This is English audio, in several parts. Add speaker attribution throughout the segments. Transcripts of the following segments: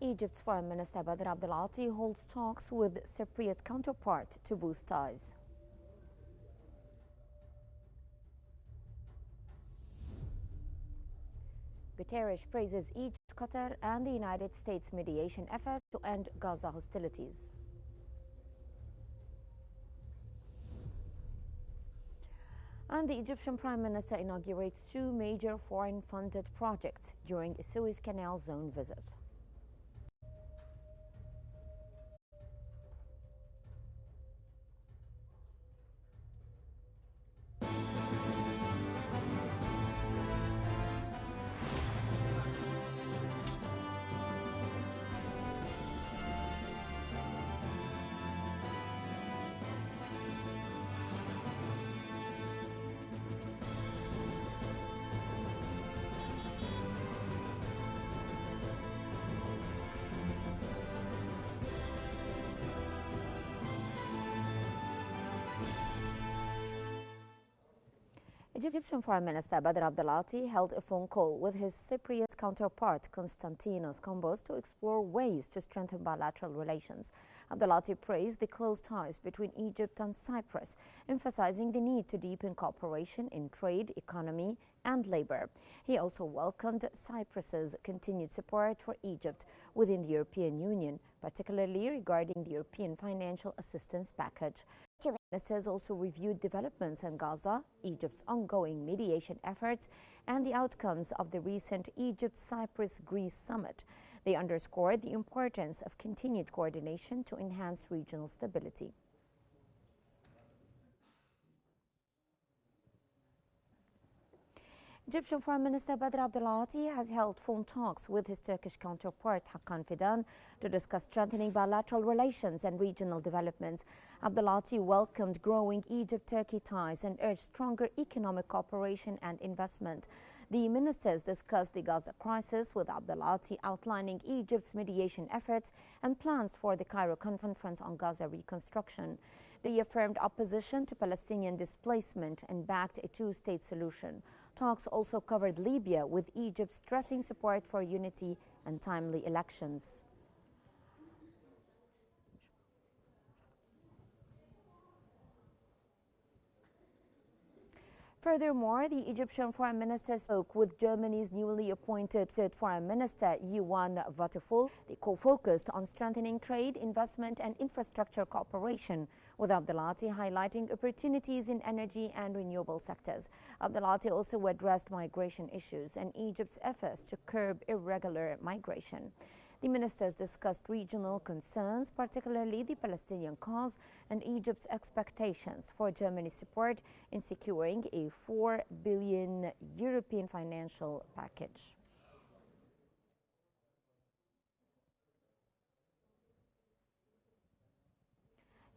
Speaker 1: Egypt's Foreign Minister Badr Abdelati holds talks with Cypriot counterpart to boost ties. Guterres praises Egypt, Qatar and the United States mediation efforts to end Gaza hostilities. And the Egyptian Prime Minister inaugurates two major foreign-funded projects during a Suez Canal zone visit. Egyptian Foreign Minister Badr Abdelati held a phone call with his Cypriot counterpart Konstantinos Kombos to explore ways to strengthen bilateral relations. Abdelati praised the close ties between Egypt and Cyprus, emphasizing the need to deepen cooperation in trade, economy and labor. He also welcomed Cyprus's continued support for Egypt within the European Union, particularly regarding the European Financial Assistance Package. Two ministers also reviewed developments in Gaza, Egypt's ongoing mediation efforts, and the outcomes of the recent Egypt-Cyprus-Greece summit. They underscored the importance of continued coordination to enhance regional stability. Egyptian Foreign Minister Badr Abdelati has held phone talks with his Turkish counterpart Hakan Fidan to discuss strengthening bilateral relations and regional developments. Abdelati welcomed growing Egypt-Turkey ties and urged stronger economic cooperation and investment. The ministers discussed the Gaza crisis, with Abdelati outlining Egypt's mediation efforts and plans for the Cairo Conference on Gaza reconstruction. They affirmed opposition to Palestinian displacement and backed a two-state solution. Talks also covered Libya, with Egypt stressing support for unity and timely elections. Furthermore, the Egyptian Foreign Minister spoke with Germany's newly appointed Foreign Minister Johann Watteful. They co-focused on strengthening trade, investment and infrastructure cooperation, with Abdelati highlighting opportunities in energy and renewable sectors. Abdelati also addressed migration issues and Egypt's efforts to curb irregular migration. The ministers discussed regional concerns, particularly the Palestinian cause and Egypt's expectations for Germany's support in securing a €4 billion European financial package.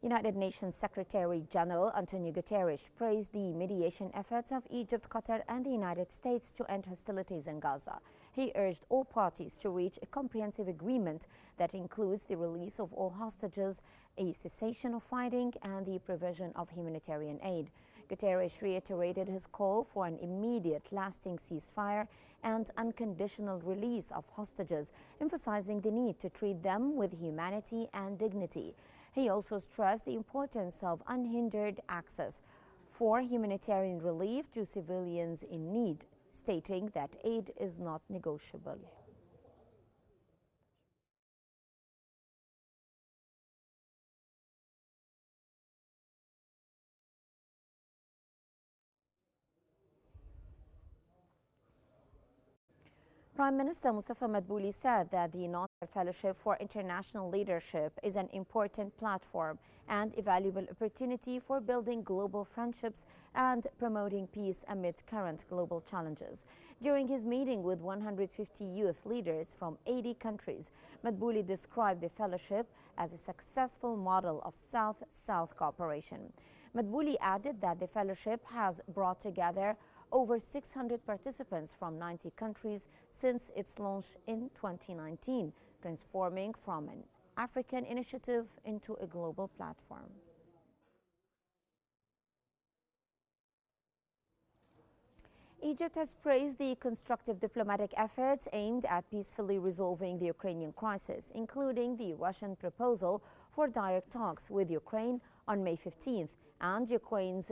Speaker 1: United Nations Secretary General Antonio Guterres praised the mediation efforts of Egypt, Qatar and the United States to end hostilities in Gaza. He urged all parties to reach a comprehensive agreement that includes the release of all hostages, a cessation of fighting and the provision of humanitarian aid. Guterres reiterated his call for an immediate, lasting ceasefire and unconditional release of hostages, emphasizing the need to treat them with humanity and dignity. He also stressed the importance of unhindered access for humanitarian relief to civilians in need, stating that aid is not negotiable. Prime Minister Mustafa Madbouli said that the Nasser Fellowship for International Leadership is an important platform and a valuable opportunity for building global friendships and promoting peace amid current global challenges. During his meeting with 150 youth leaders from 80 countries, Madbouli described the fellowship as a successful model of South-South cooperation. Madbouli added that the fellowship has brought together over 600 participants from 90 countries since its launch in 2019, transforming from an African initiative into a global platform. Egypt has praised the constructive diplomatic efforts aimed at peacefully resolving the Ukrainian crisis, including the Russian proposal for direct talks with Ukraine on May 15th and Ukraine's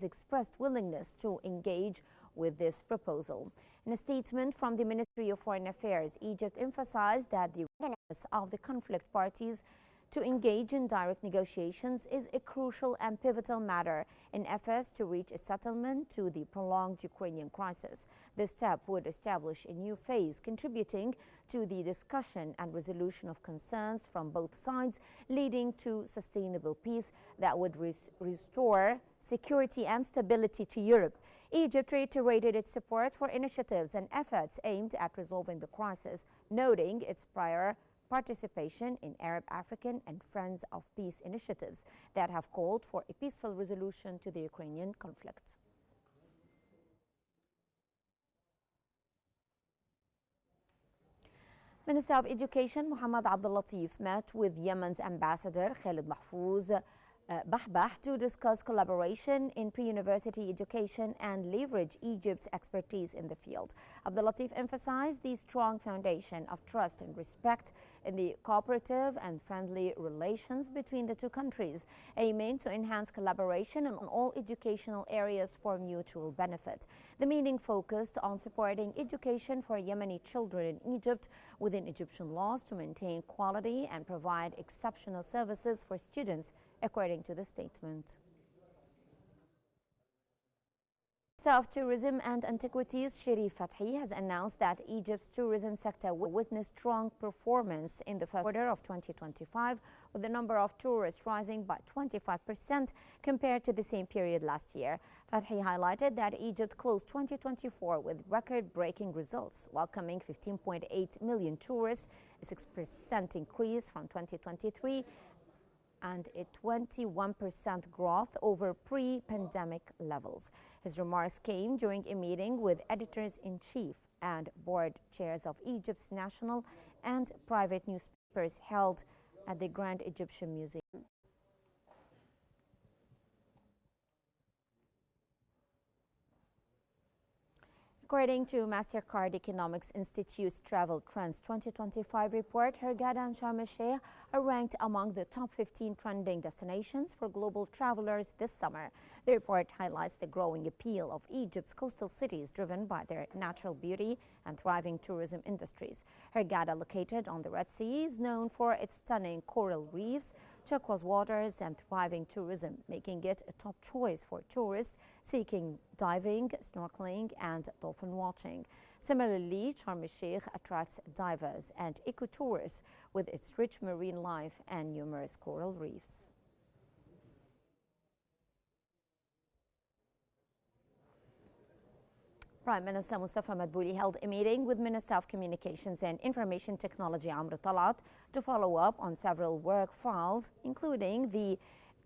Speaker 1: expressed willingness to engage with this proposal. In a statement from the Ministry of Foreign Affairs, Egypt emphasized that the readiness of the conflict parties to engage in direct negotiations is a crucial and pivotal matter in efforts to reach a settlement to the prolonged Ukrainian crisis. This step would establish a new phase, contributing to the discussion and resolution of concerns from both sides, leading to sustainable peace that would restore security and stability to Europe. Egypt reiterated its support for initiatives and efforts aimed at resolving the crisis, noting its prior participation in Arab, African, and Friends of Peace initiatives that have called for a peaceful resolution to the Ukrainian conflict. Minister of Education Mohammed Abdul Latif met with Yemen's ambassador Khalid Mahfouz Bahbah to discuss collaboration in pre-university education and leverage Egypt's expertise in the field. Abdul Latif emphasized the strong foundation of trust and respect in the cooperative and friendly relations between the two countries, aiming to enhance collaboration in all educational areas for mutual benefit. The meeting focused on supporting education for Yemeni children in Egypt within Egyptian laws to maintain quality and provide exceptional services for students, according to the statement. Minister of Tourism and Antiquities Sherif Fathi has announced that Egypt's tourism sector will witness strong performance in the first quarter of 2025, with the number of tourists rising by 25% compared to the same period last year. Fathi highlighted that Egypt closed 2024 with record-breaking results, welcoming 15.8 million tourists, a 6% increase from 2023 and a 21% growth over pre-pandemic levels. His remarks came during a meeting with editors-in-chief and board chairs of Egypt's national and private newspapers held at the Grand Egyptian Museum. According to MasterCard Economics Institute's Travel Trends 2025 report, Hurghada and Sharm el-Sheikh are ranked among the top 15 trending destinations for global travelers this summer. The report highlights the growing appeal of Egypt's coastal cities, driven by their natural beauty and thriving tourism industries. Hurghada, located on the Red Sea, is known for its stunning coral reefs, turquoise waters, and thriving tourism, making it a top choice for tourists seeking diving, snorkeling, and dolphin watching. Similarly, Sharm el-Sheikh attracts divers and ecotourists with its rich marine life and numerous coral reefs. Prime Minister Mustafa Madbouli held a meeting with Minister of Communications and Information Technology Amr Talat to follow up on several work files, including the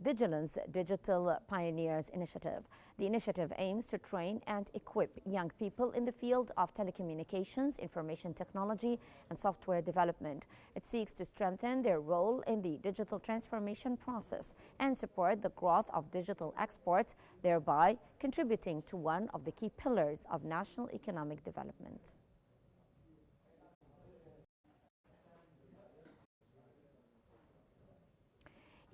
Speaker 1: Vigilance Digital Pioneers Initiative. The initiative aims to train and equip young people in the field of telecommunications, information technology, and software development. It seeks to strengthen their role in the digital transformation process and support the growth of digital exports, thereby contributing to one of the key pillars of national economic development.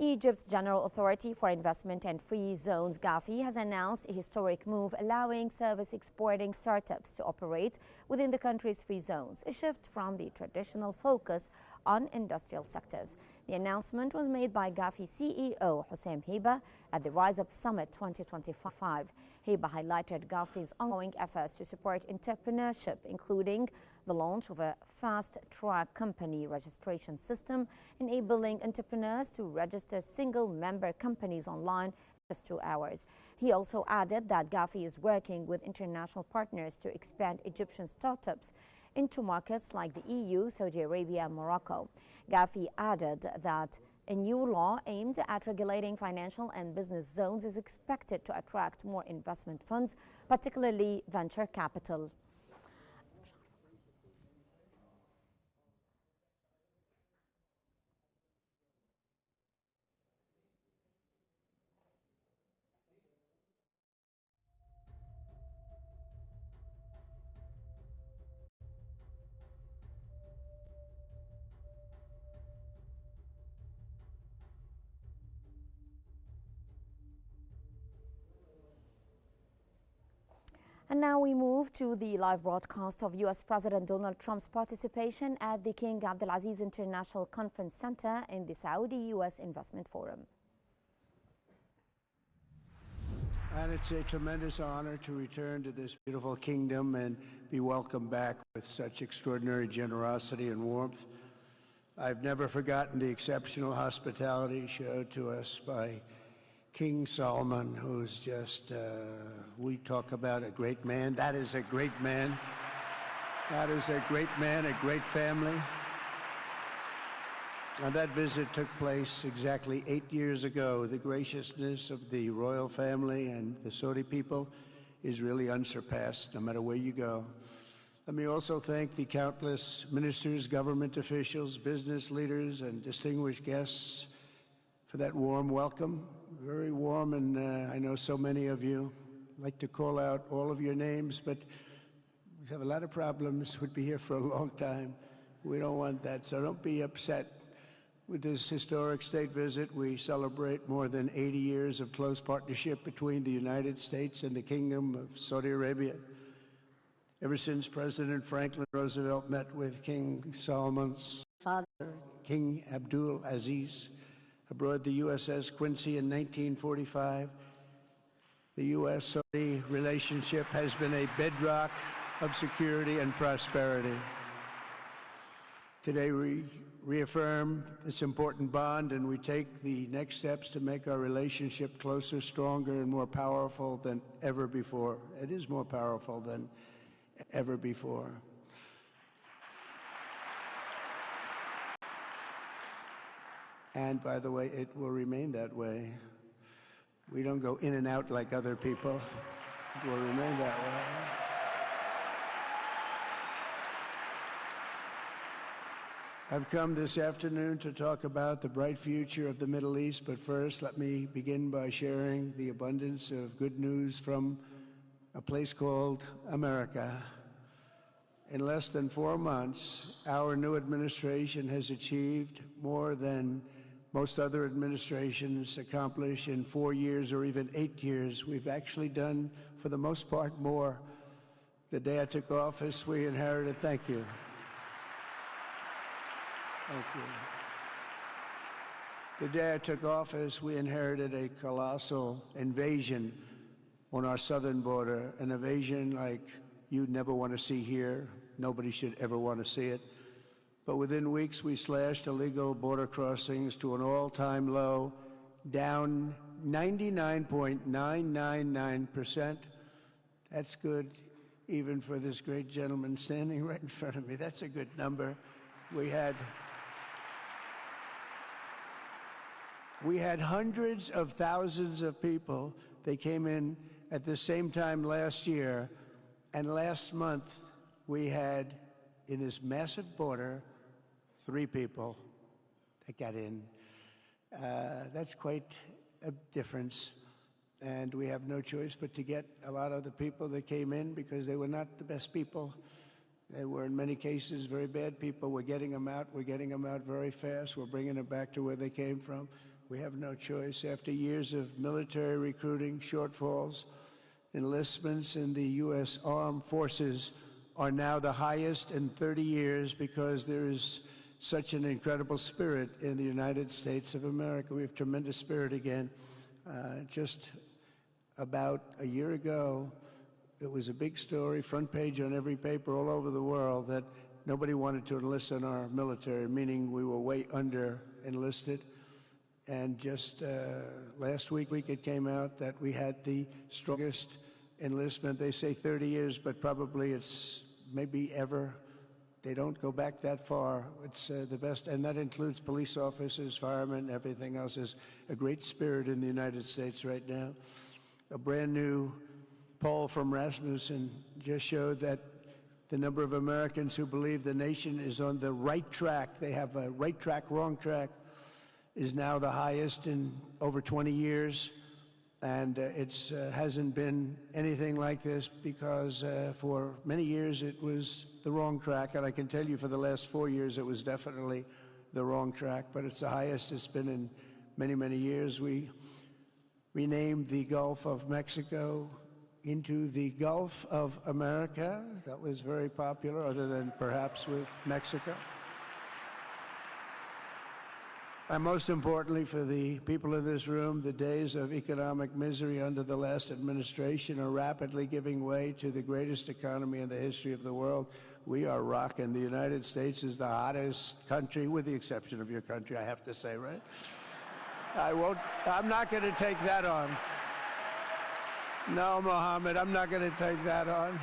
Speaker 1: Egypt's General Authority for Investment and Free Zones, GAFI, has announced a historic move allowing service exporting startups to operate within the country's free zones, a shift from the traditional focus on industrial sectors. The announcement was made by GAFI CEO Hossein Hiba at the Rise Up Summit 2025. Hiba highlighted GAFI's ongoing efforts to support entrepreneurship, including the launch of a fast-track company registration system, enabling entrepreneurs to register single-member companies online in just 2 hours. He also added that GAFI is working with international partners to expand Egyptian startups into markets like the EU, Saudi Arabia, and Morocco. GAFI added that a new law aimed at regulating financial and business zones is expected to attract more investment funds, particularly venture capital. And now we move to the live broadcast of U.S. President Donald Trump's participation at the King Abdulaziz International Conference Center in the Saudi-U.S. Investment Forum.
Speaker 2: And it's a tremendous honor to return to this beautiful kingdom and be welcomed back with such extraordinary generosity and warmth. I've never forgotten the exceptional hospitality showed to us by King Solomon, who's just, we talk about a great man. That is a great man. That is a great man, a great family. And that visit took place exactly 8 years ago. The graciousness of the royal family and the Saudi people is really unsurpassed, no matter where you go. Let me also thank the countless ministers, government officials, business leaders, and distinguished guests for that warm welcome. Very warm, and I know so many of you. I'd like to call out all of your names, but we have a lot of problems. We'd be here for a long time. We don't want that, so don't be upset. With this historic state visit, we celebrate more than 80 years of close partnership between the United States and the Kingdom of Saudi Arabia. Ever since President Franklin Roosevelt met with King Solomon's father, King Abdul Aziz, aboard the USS Quincy in 1945, the U.S.-Saudi relationship has been a bedrock of security and prosperity. Today we reaffirm this important bond, and we take the next steps to make our relationship closer, stronger, and more powerful than ever before. It is more powerful than ever before. And by the way, it will remain that way. We don't go in and out like other people. It will remain that way. I've come this afternoon to talk about the bright future of the Middle East, but first let me begin by sharing the abundance of good news from a place called America. In less than 4 months, our new administration has achieved more than most other administrations accomplish in 4 years or even 8 years. We've actually done, for the most part, more. The day I took office, we inherited, thank you. Thank you. The day I took office, we inherited a colossal invasion on our southern border, an invasion like you'd never want to see here. Nobody should ever want to see it. But within weeks, we slashed illegal border crossings to an all-time low, down 99.999%. That's good, even for this great gentleman standing right in front of me. That's a good number. We had hundreds of thousands of people. They came in at the same time last year, and last month we had, in this massive border, 3 people that got in. That's quite a difference, and we have no choice but to get a lot of the people that came in because they were not the best people. They were, in many cases, very bad people. We're getting them out. We're getting them out very fast. We're bringing them back to where they came from. We have no choice. After years of military recruiting shortfalls, enlistments in the U.S. Armed Forces are now the highest in 30 years because there is such an incredible spirit in the United States of America. We have tremendous spirit again. Just about a year ago, it was a big story, front page on every paper all over the world, that nobody wanted to enlist in our military, meaning we were way under enlisted. And just last week it came out that we had the strongest enlistment. They say 30 years, but probably it's maybe ever. They don't go back that far. It's the best, and that includes police officers, firemen, everything else. Is a great spirit in the United States right now. A brand new poll from Rasmussen just showed that the number of Americans who believe the nation is on the right track, they have a right track, wrong track, is now the highest in over 20 years. And it hasn't been anything like this because for many years it was the wrong track. And I can tell you for the last 4 years it was definitely the wrong track, but it's the highest it's been in many, many years. We renamed the Gulf of Mexico into the Gulf of America. That was very popular, other than perhaps with Mexico. And most importantly, for the people in this room, the days of economic misery under the last administration are rapidly giving way to the greatest economy in the history of the world. We are rocking. The United States is the hottest country, with the exception of your country, I have to say, right? I'm not going to take that on. No, Mohammed, I'm not going to take that on.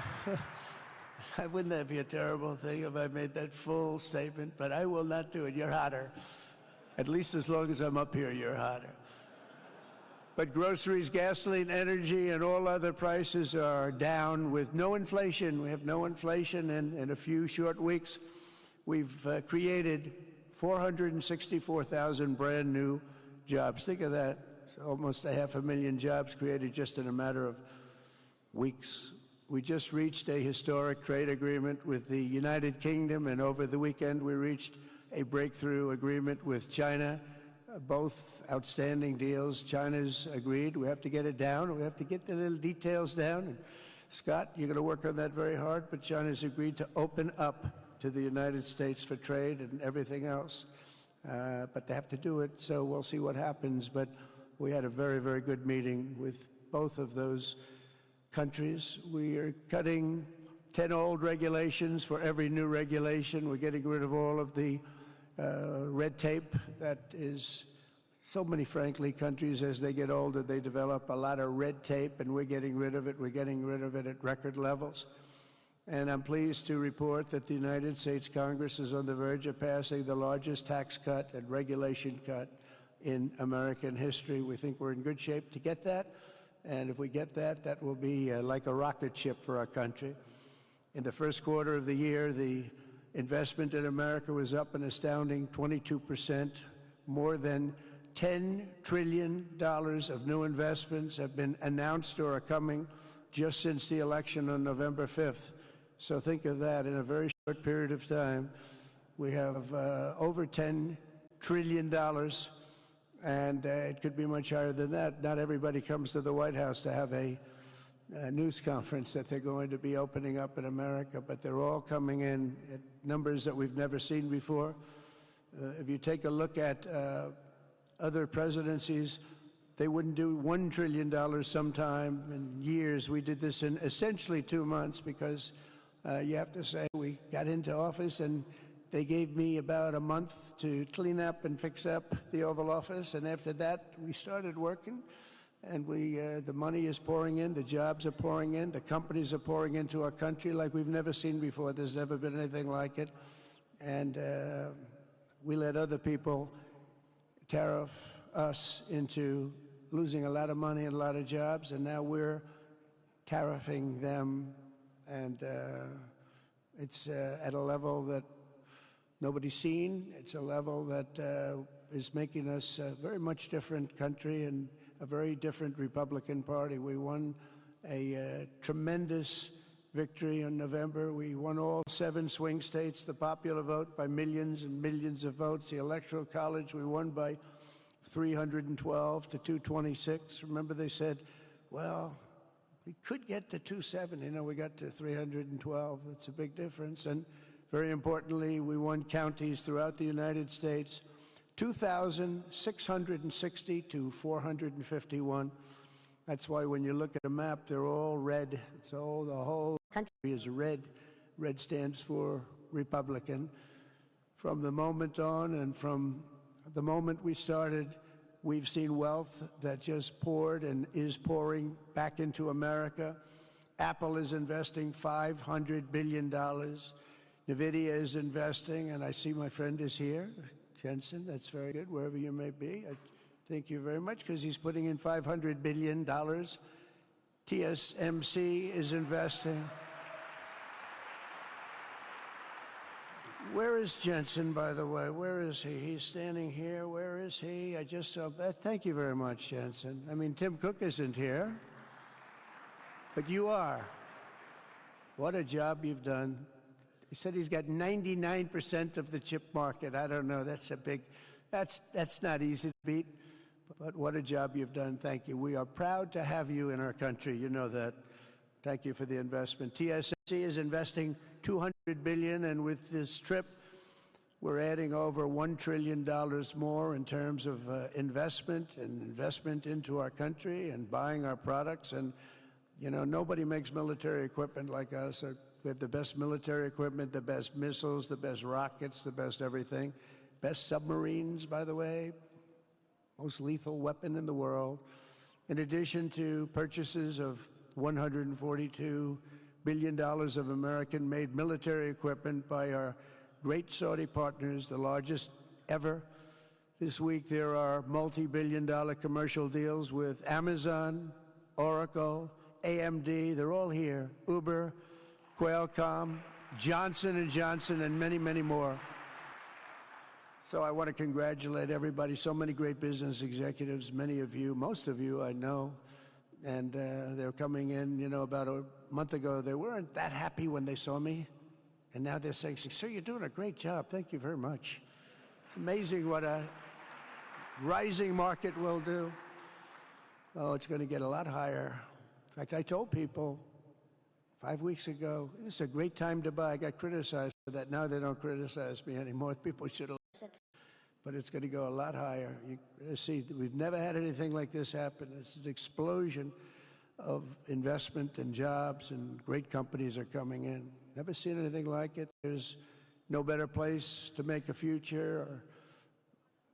Speaker 2: Wouldn't that be a terrible thing if I made that full statement? But I will not do it. You're hotter. At least as long as I'm up here, you're hotter. But groceries, gasoline, energy, and all other prices are down with no inflation. We have no inflation, and in a few short weeks, we've created 464,000 brand new jobs. Think of that. It's almost 500,000 jobs created just in a matter of weeks. We just reached a historic trade agreement with the United Kingdom, and over the weekend we reached a breakthrough agreement with China. Both outstanding deals. China's agreed. We have to get it down. We have to get the little details down. And Scott, you're going to work on that very hard, but China's agreed to open up to the United States for trade and everything else. But they have to do it, so we'll see what happens. But we had a very, very good meeting with both of those countries. We are cutting 10 old regulations for every new regulation. We're getting rid of all of the red tape that is so many, frankly, countries, as they get older, they develop a lot of red tape, and we're getting rid of it. We're getting rid of it at record levels. And I'm pleased to report that the United States Congress is on the verge of passing the largest tax cut and regulation cut in American history. We think we're in good shape to get that. And if we get that, that will be like a rocket ship for our country. In the first quarter of the year, the investment in America was up an astounding 22%. More than $10 trillion of new investments have been announced or are coming just since the election on November 5th. So think of that. In a very short period of time, we have over $10 trillion, and it could be much higher than that. Not everybody comes to the White House to have a news conference that they're going to be opening up in America, but they're all coming in at numbers that we've never seen before. If you take a look at other presidencies, they wouldn't do $1 trillion sometime in years. We did this in essentially 2 months because you have to say we got into office and they gave me about a month to clean up and fix up the Oval Office, and after that we started working. And the money is pouring in, the jobs are pouring in, the companies are pouring into our country like we've never seen before. There's never been anything like it. And we let other people tariff us into losing a lot of money and a lot of jobs, and now we're tariffing them, and it's at a level that nobody's seen. It's a level that is making us a very much different country and a very different Republican Party. We won a tremendous victory in November. We won all 7 swing states, the popular vote by millions and millions of votes. The Electoral College, we won by 312 to 226. Remember, they said, well, we could get to 270. We got to 312. That's a big difference. And very importantly, we won counties throughout the United States, 2,660 to 451. That's why when you look at a map, they're all red. The whole country is red. Red stands for Republican. From the moment on and from the moment we started, we've seen wealth that just poured and is pouring back into America. Apple is investing $500 billion. NVIDIA is investing, and I see my friend is here. Jensen, that's very good, wherever you may be. I thank you very much, because he's putting in $500 billion. TSMC is investing. Where is Jensen, by the way? Where is he? He's standing here. Where is he? I just saw that. Thank you very much, Jensen. I mean, Tim Cook isn't here, but you are. What a job you've done. He said he's got 99% of the chip market. I don't know. That's not easy to beat. But what a job you've done. Thank you. We are proud to have you in our country. You know that. Thank you for the investment. TSMC is investing $200 billion, and with this trip, we're adding over $1 trillion more in terms of investment into our country and buying our products. And, you know, nobody makes military equipment like us. We have the best military equipment, the best missiles, the best rockets, the best everything. Best submarines, by the way. Most lethal weapon in the world. In addition to purchases of $142 billion of American-made military equipment by our great Saudi partners, the largest ever. This week there are multi-billion-dollar commercial deals with Amazon, Oracle, AMD. They're all here. Uber, Qualcomm, Johnson & Johnson, and many, many more. So I want to congratulate everybody. So many great business executives, many of you, most of you I know. And they're coming in, you know, about a month ago. They weren't that happy when they saw me. And now they're saying, sir, you're doing a great job. Thank you very much. It's amazing what a rising market will do. Oh, it's going to get a lot higher. In fact, I told people 5 weeks ago, this is a great time to buy. I got criticized for that. Now they don't criticize me anymore. People should have listened. But it's going to go a lot higher. You see, we've never had anything like this happen. It's an explosion of investment and jobs, and great companies are coming in. Never seen anything like it. There's no better place to make a future or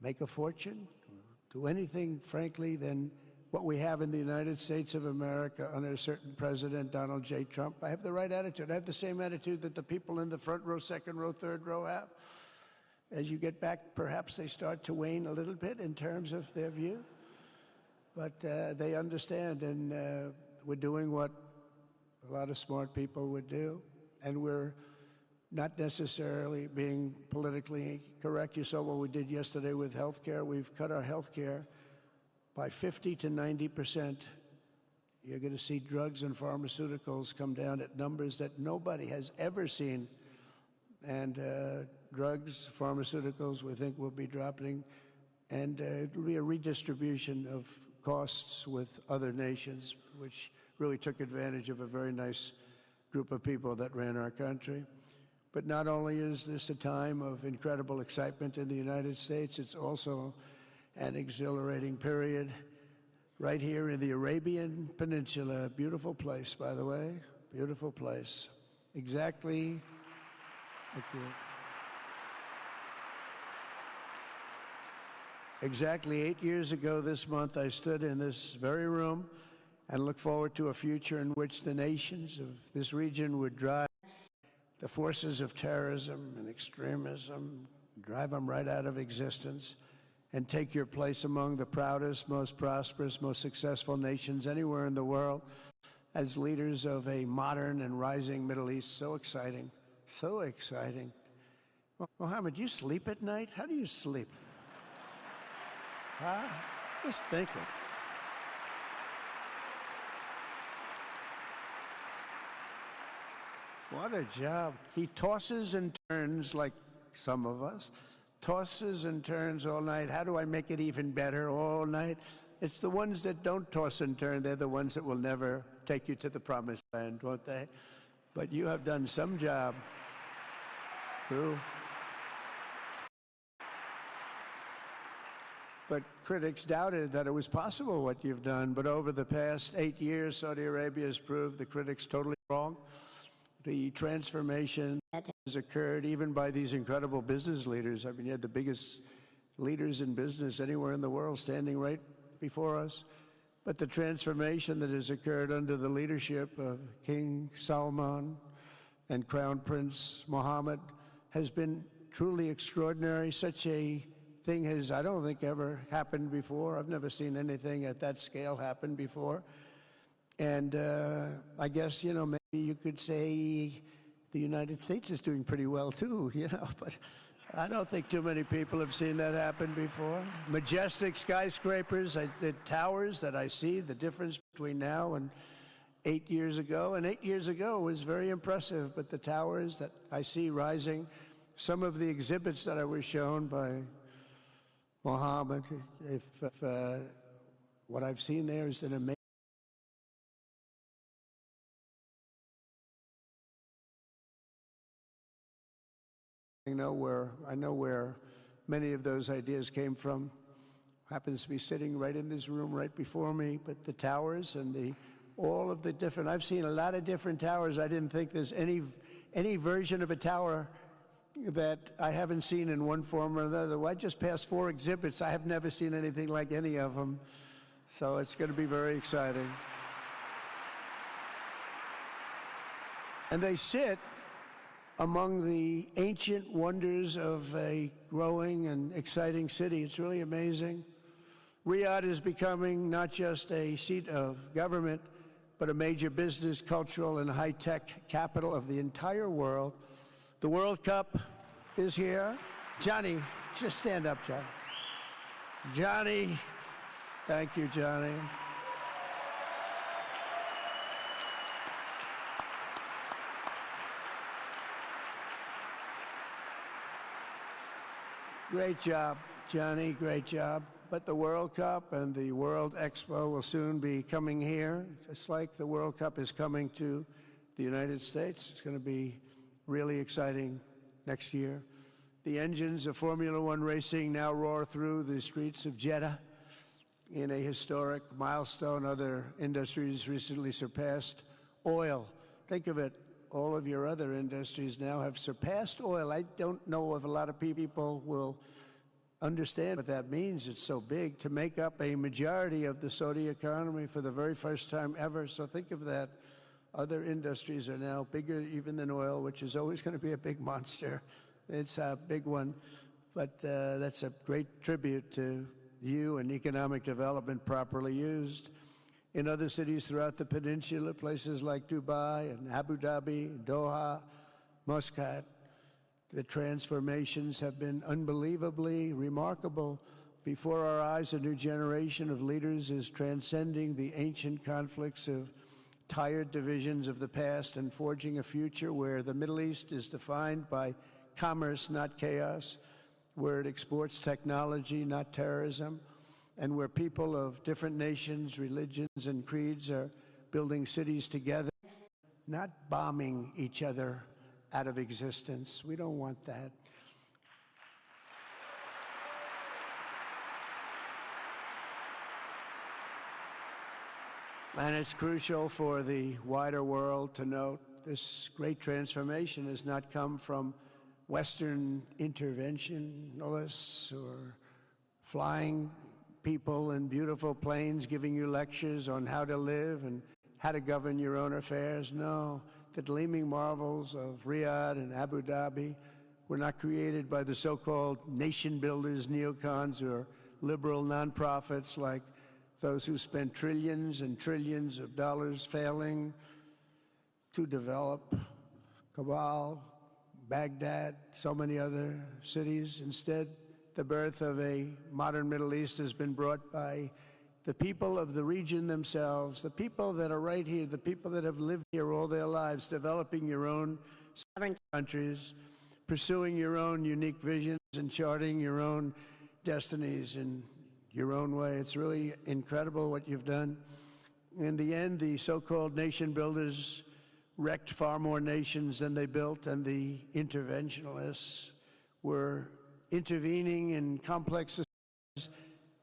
Speaker 2: make a fortune, or do anything, frankly, than what we have in the United States of America under a certain president, Donald J. Trump. I have the right attitude. I have the same attitude that the people in the front row, second row, third row have. As you get back, perhaps they start to wane a little bit in terms of their view. But they understand, and we're doing what a lot of smart people would do. And we're not necessarily being politically correct. You saw what we did yesterday with health care. We've cut our health care by 50 to 90%. You're going to see drugs and pharmaceuticals come down at numbers that nobody has ever seen. And drugs, pharmaceuticals, we think will be dropping. And it will be a redistribution of costs with other nations, which really took advantage of a very nice group of people that ran our country. But not only is this a time of incredible excitement in the United States, it's also an exhilarating period right here in the Arabian Peninsula. Beautiful place, by the way. Beautiful place. Exactly. Thank you. Exactly 8 years ago this month, I stood in this very room and looked forward to a future in which the nations of this region would drive the forces of terrorism and extremism, drive them right out of existence, and take your place among the proudest, most prosperous, most successful nations anywhere in the world as leaders of a modern and rising Middle East. So exciting. So exciting. Mohammed, do you sleep at night? How do you sleep? Huh? Just think it. What a job. He tosses and turns like some of us. Tosses and turns all night. How do I make it even better all night? It's the ones that don't toss and turn. They're the ones that will never take you to the promised land, won't they? But you have done some job. True. But critics doubted that it was possible what you've done. But over the past 8 years, Saudi Arabia has proved the critics totally wrong. The transformation that has occurred even by these incredible business leaders. I mean, you had the biggest leaders in business anywhere in the world standing right before us. But the transformation that has occurred under the leadership of King Salman and Crown Prince Mohammed has been truly extraordinary. Such a thing has, I don't think, ever happened before. I've never seen anything at that scale happen before. And I guess, you know, maybe you could say the United States is doing pretty well too, you know, but I don't think too many people have seen that happen before. Majestic skyscrapers, the towers that I see, the difference between now and 8 years ago. And 8 years ago was very impressive, but the towers that I see rising, some of the exhibits that I was shown by Mohammed, if what I've seen there is an amazing I know where many of those ideas came from. Happens to be sitting right in this room right before me, but the towers and all of the different, I've seen a lot of different towers. I didn't think there's any version of a tower that I haven't seen in one form or another. Well, I just passed 4 exhibits. I have never seen anything like any of them. So it's going to be very exciting. And they sit among the ancient wonders of a growing and exciting city. It's really amazing. Riyadh is becoming not just a seat of government, but a major business, cultural, and high-tech capital of the entire world. The World Cup is here. Johnny, just stand up, Johnny. Johnny, thank you, Johnny. Great job, Johnny, great job. But the World Cup and the World Expo will soon be coming here, just like the World Cup is coming to the United States. It's going to be really exciting next year. The engines of Formula One racing now roar through the streets of Jeddah in a historic milestone. Other industries recently surpassed oil. Think of it, all of your other industries now have surpassed oil. I don't know if a lot of people will understand what that means. It's so big to make up a majority of the Saudi economy for the very first time ever. So think of that. Other industries are now bigger even than oil, which is always going to be a big monster. It's a big one. But that's a great tribute to you and economic development properly used. In other cities throughout the peninsula, places like Dubai and Abu Dhabi, Doha, Muscat, the transformations have been unbelievably remarkable. Before our eyes, a new generation of leaders is transcending the ancient conflicts of tired divisions of the past and forging a future where the Middle East is defined by commerce, not chaos, where it exports technology, not terrorism, and where people of different nations, religions, and creeds are building cities together, not bombing each other out of existence. We don't want that. And it's crucial for the wider world to note this great transformation has not come from Western interventionists or flying people in beautiful planes giving you lectures on how to live and how to govern your own affairs. No, the gleaming marvels of Riyadh and Abu Dhabi were not created by the so-called nation builders, neocons, or liberal nonprofits like those who spent trillions and trillions of dollars failing to develop Kabul, Baghdad, so many other cities. Instead, the birth of a modern Middle East has been brought by the people of the region themselves, the people that are right here, the people that have lived here all their lives, developing your own sovereign countries, pursuing your own unique visions and charting your own destinies in your own way. It's really incredible what you've done. In the end, the so-called nation builders wrecked far more nations than they built, and the interventionists were intervening in complex systems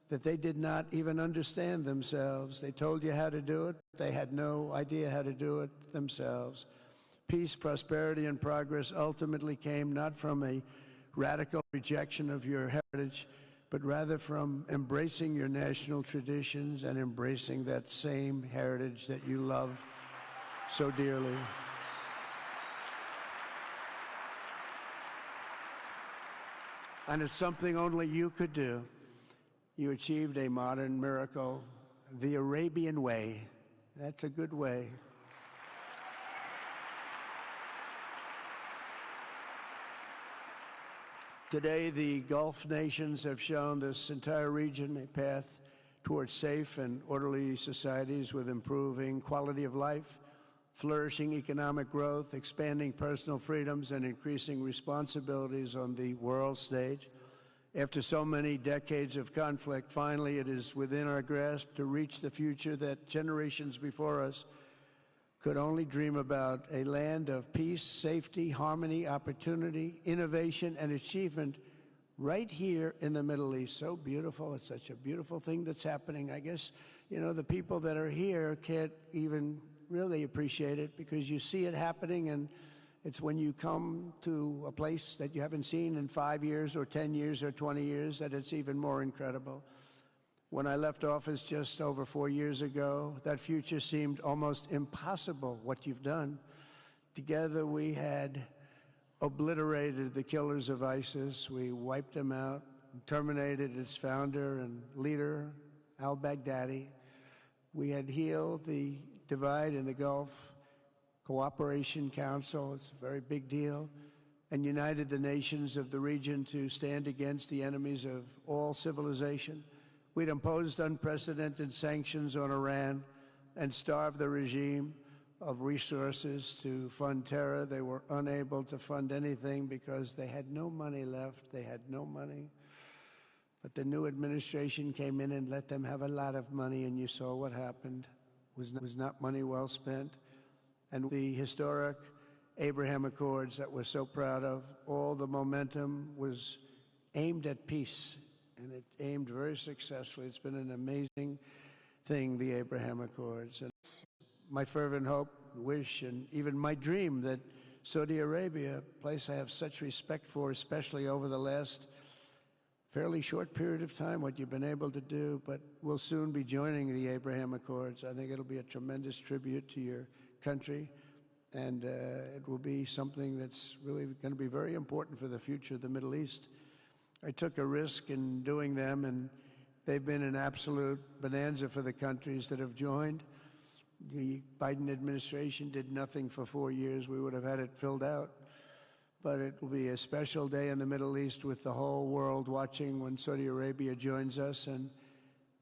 Speaker 2: that they did not even understand themselves. They told you how to do it. They had no idea how to do it themselves. Peace, prosperity, and progress ultimately came not from a radical rejection of your heritage, but rather from embracing your national traditions and embracing that same heritage that you love so dearly. And it's something only you could do. You achieved a modern miracle, the Arabian way. That's a good way. Today, the Gulf nations have shown this entire region a path towards safe and orderly societies with improving quality of life, flourishing economic growth, expanding personal freedoms, and increasing responsibilities on the world stage. After so many decades of conflict, finally it is within our grasp to reach the future that generations before us could only dream about a land of peace, safety, harmony, opportunity, innovation, and achievement right here in the Middle East. So beautiful. It's such a beautiful thing that's happening. I guess, the people that are here can't even really appreciate it because you see it happening, and it's when you come to a place that you haven't seen in 5 years or 10 years or 20 years that it's even more incredible. When I left office just over 4 years ago, that future seemed almost impossible, what you've done. Together we had obliterated the killers of ISIS. We wiped them out, terminated its founder and leader, al-Baghdadi. We had healed the divide in the Gulf Cooperation Council. It's a very big deal. And united the nations of the region to stand against the enemies of all civilization. We'd imposed unprecedented sanctions on Iran and starved the regime of resources to fund terror. They were unable to fund anything because they had no money left. They had no money. But the new administration came in and let them have a lot of money, and you saw what happened. It was not money well spent. And the historic Abraham Accords that we're so proud of, all the momentum was aimed at peace, and it aimed very successfully. It's been an amazing thing, the Abraham Accords. And it's my fervent hope, wish, and even my dream that Saudi Arabia, a place I have such respect for, especially over the last fairly short period of time, what you've been able to do, but we'll soon be joining the Abraham Accords. I think it'll be a tremendous tribute to your country, and it will be something that's really going to be very important for the future of the Middle East. I took a risk in doing them, and they've been an absolute bonanza for the countries that have joined. The Biden administration did nothing for 4 years. We would have had it filled out. But it will be a special day in the Middle East with the whole world watching when Saudi Arabia joins us, and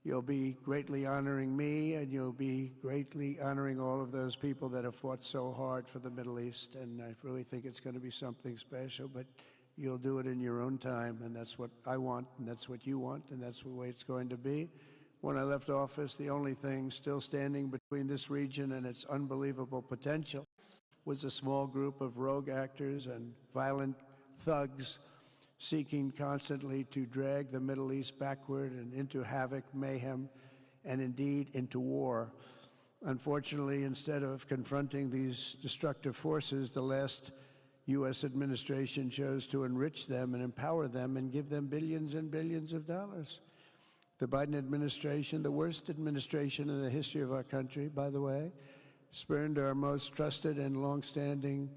Speaker 2: you'll be greatly honoring me, and you'll be greatly honoring all of those people that have fought so hard for the Middle East. And I really think it's going to be something special, but you'll do it in your own time, and that's what I want, and that's what you want, and that's the way it's going to be. When I left office, the only thing still standing between this region and its unbelievable potential was a small group of rogue actors and violent thugs seeking constantly to drag the Middle East backward and into havoc, mayhem, and indeed into war. Unfortunately, instead of confronting these destructive forces, the last U.S. administration chose to enrich them and empower them and give them billions and billions of dollars. The Biden administration, the worst administration in the history of our country, by the way, spurned our most trusted and longstanding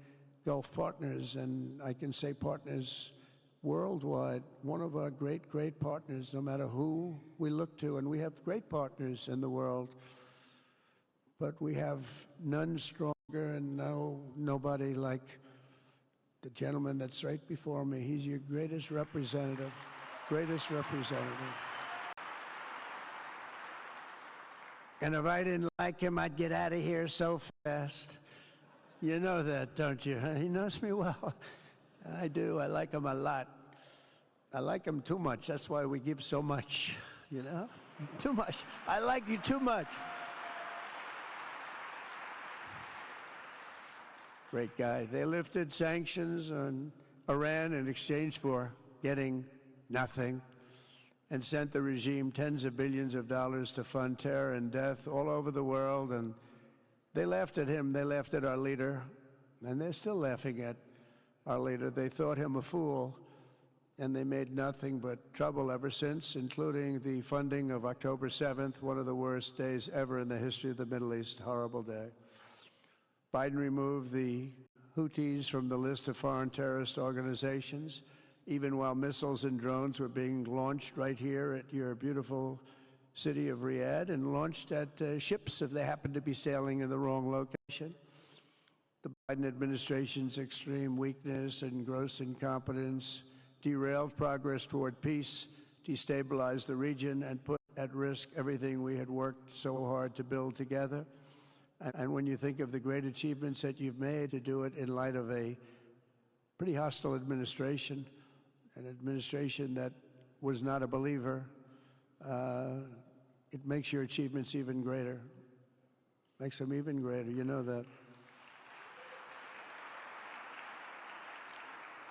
Speaker 2: Gulf partners, and I can say partners worldwide, one of our great, great partners, no matter who we look to, and we have great partners in the world, but we have none stronger and nobody like the gentleman that's right before me. He's your greatest representative, greatest representative. And if I didn't like him, I'd get out of here so fast. You know that, don't you? He knows me well. I do. I like him a lot. I like him too much. That's why we give so much, Too much. I like you too much. Great guy. They lifted sanctions on Iran in exchange for getting nothing, and sent the regime tens of billions of dollars to fund terror and death all over the world. And they laughed at him. They laughed at our leader. And they're still laughing at our leader. They thought him a fool. And they made nothing but trouble ever since, including the funding of October 7th, one of the worst days ever in the history of the Middle East. Horrible day. Biden removed the Houthis from the list of foreign terrorist organizations, even while missiles and drones were being launched right here at your beautiful city of Riyadh, and launched at ships if they happened to be sailing in the wrong location. The Biden administration's extreme weakness and gross incompetence derailed progress toward peace, destabilized the region, and put at risk everything we had worked so hard to build together. And when you think of the great achievements that you've made, to do it in light of a pretty hostile administration, an administration that was not a believer, it makes your achievements even greater. Makes them even greater. You know that.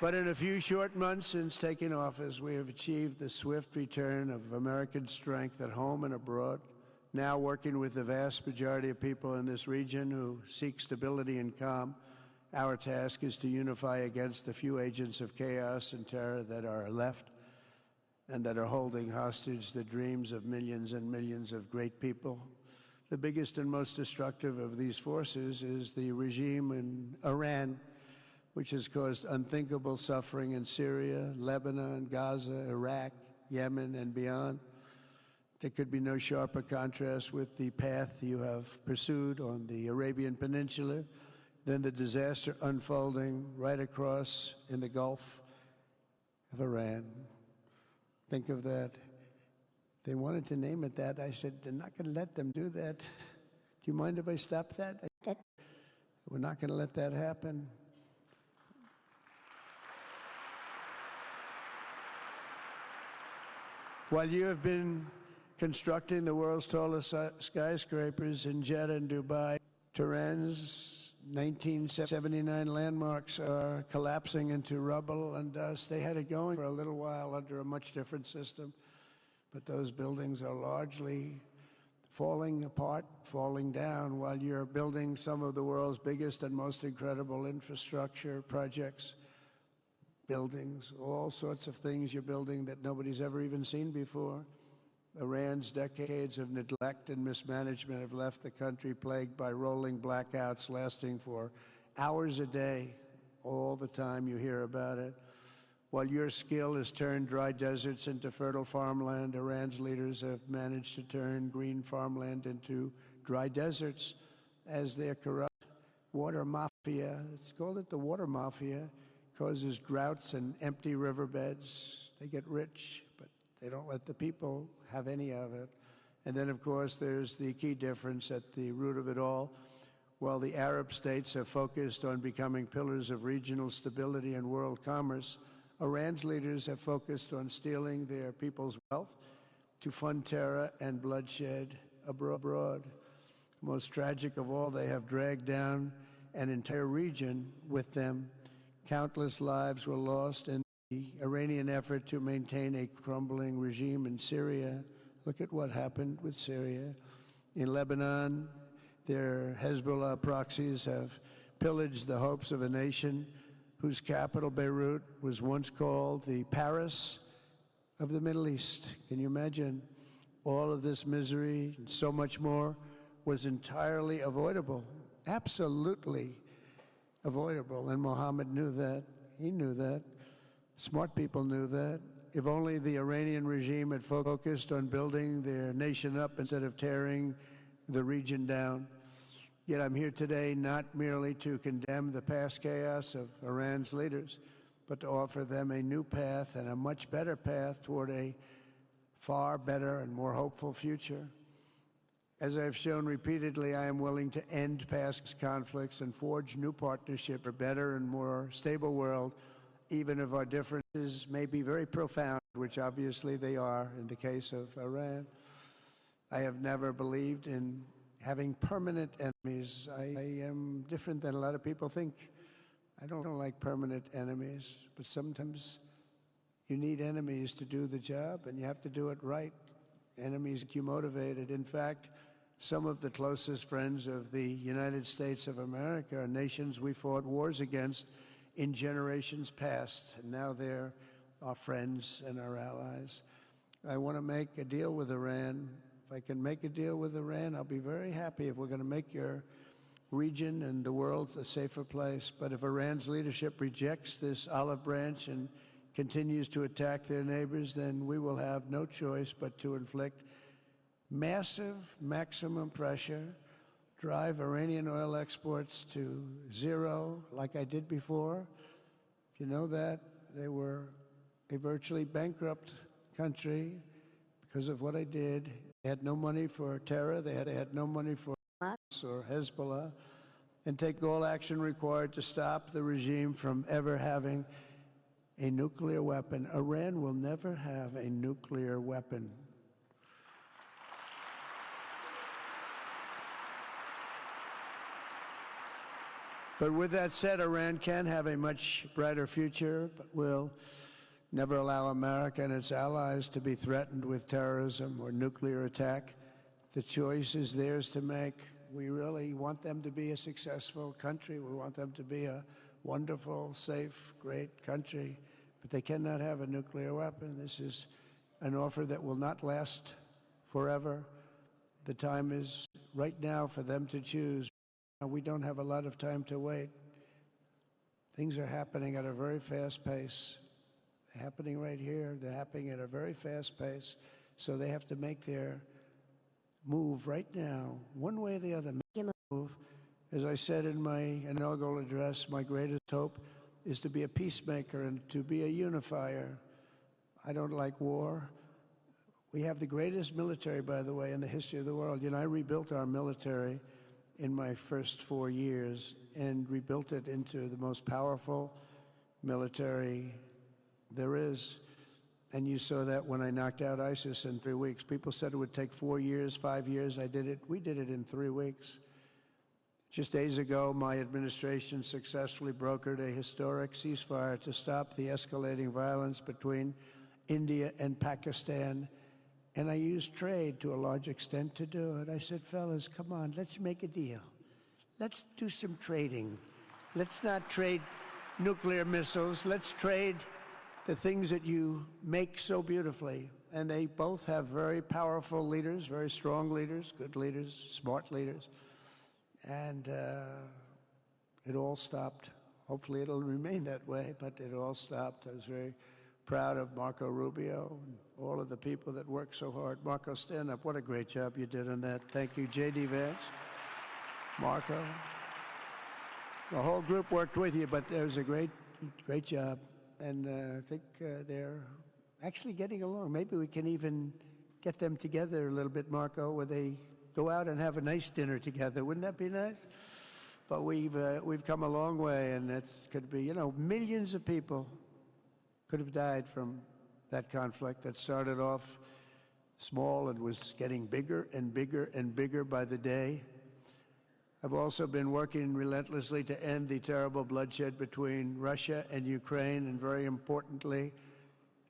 Speaker 2: But in a few short months since taking office, we have achieved the swift return of American strength at home and abroad, now working with the vast majority of people in this region who seek stability and calm. Our task is to unify against the few agents of chaos and terror that are left and that are holding hostage the dreams of millions and millions of great people. The biggest and most destructive of these forces is the regime in Iran, which has caused unthinkable suffering in Syria, Lebanon, Gaza, Iraq, Yemen, and beyond. There could be no sharper contrast with the path you have pursued on the Arabian Peninsula than the disaster unfolding right across in the Gulf of Iran. Think of that. They wanted to name it that. I said, they're not going to let them do that. Do you mind if I stop that? We're not going to let that happen. While you have been constructing the world's tallest skyscrapers in Jeddah and Dubai, Tehran's 1979 landmarks are collapsing into rubble and dust. They had it going for a little while under a much different system, but those buildings are largely falling apart, falling down, while you're building some of the world's biggest and most incredible infrastructure projects. Buildings, all sorts of things you're building that nobody's ever even seen before. Iran's decades of neglect and mismanagement have left the country plagued by rolling blackouts lasting for hours a day. All the time you hear about it. While your skill has turned dry deserts into fertile farmland, Iran's leaders have managed to turn green farmland into dry deserts as their corrupt water mafia, it's called it the water mafia, causes droughts and empty riverbeds. They get rich, but they don't let the people have any of it. And then, of course, there's the key difference at the root of it all. While the Arab states have focused on becoming pillars of regional stability and world commerce, Iran's leaders have focused on stealing their people's wealth to fund terror and bloodshed abroad. Most tragic of all, they have dragged down an entire region with them. Countless lives were lost in the Iranian effort to maintain a crumbling regime in Syria. Look at what happened with Syria. In Lebanon, their Hezbollah proxies have pillaged the hopes of a nation whose capital, Beirut, was once called the Paris of the Middle East. Can you imagine? All of this misery and so much more was entirely avoidable, absolutely avoidable. And Mohammed knew that. He knew that. Smart people knew that. If only the Iranian regime had focused on building their nation up instead of tearing the region down. Yet I'm here today not merely to condemn the past chaos of Iran's leaders, but to offer them a new path and a much better path toward a far better and more hopeful future. As I've shown repeatedly, I am willing to end past conflicts and forge new partnership for a better and more stable world, even if our differences may be very profound, which obviously they are in the case of Iran. I have never believed in having permanent enemies. I am different than a lot of people think. I don't like permanent enemies, but sometimes you need enemies to do the job, and you have to do it right. Enemies keep you motivated. In fact, some of the closest friends of the United States of America are nations we fought wars against in generations past, and now they're our friends and our allies. I want to make a deal with Iran. If I can make a deal with Iran, I'll be very happy if we're going to make your region and the world a safer place. But if Iran's leadership rejects this olive branch and continues to attack their neighbors, then we will have no choice but to inflict massive, maximum pressure, drive Iranian oil exports to zero, like I did before. If you know that, they were a virtually bankrupt country because of what I did. They had no money for terror. They had no money for Hamas or Hezbollah, and take all action required to stop the regime from ever having a nuclear weapon. Iran will never have a nuclear weapon. But with that said, Iran can have a much brighter future, but will never allow America and its allies to be threatened with terrorism or nuclear attack. The choice is theirs to make. We really want them to be a successful country. We want them to be a wonderful, safe, great country. But they cannot have a nuclear weapon. This is an offer that will not last forever. The time is right now for them to choose. We don't have a lot of time to wait. Things are happening at a very fast pace. They're happening right here. They're happening at a very fast pace. So they have to make their move right now, one way or the other. Make a move. As I said in my inaugural address, my greatest hope is to be a peacemaker and to be a unifier. I don't like war. We have the greatest military, by the way, in the history of the world. You know, I rebuilt our military in my first 4 years and rebuilt it into the most powerful military there is. And you saw that when I knocked out ISIS in 3 weeks. People said it would take 4 years, 5 years. I did it. We did it in 3 weeks. Just days ago, my administration successfully brokered a historic ceasefire to stop the escalating violence between India and Pakistan. And I used trade to a large extent to do it. I said, fellas, come on, let's make a deal. Let's do some trading. Let's not trade nuclear missiles. Let's trade the things that you make so beautifully. And they both have very powerful leaders, very strong leaders, good leaders, smart leaders. And it all stopped. Hopefully it'll remain that way, but it all stopped. I was very proud of Marco Rubio and all of the people that worked so hard. Marco, stand up. What a great job you did on that. Thank you, J.D. Vance, Marco. The whole group worked with you, but it was a great job. And I think they're actually getting along. Maybe we can even get them together a little bit, Marco, where they go out and have a nice dinner together. Wouldn't that be nice? But we've come a long way, and it's could be, you know, millions of people could have died from that conflict that started off small and was getting bigger and bigger and bigger by the day. I've also been working relentlessly to end the terrible bloodshed between Russia and Ukraine, and very importantly,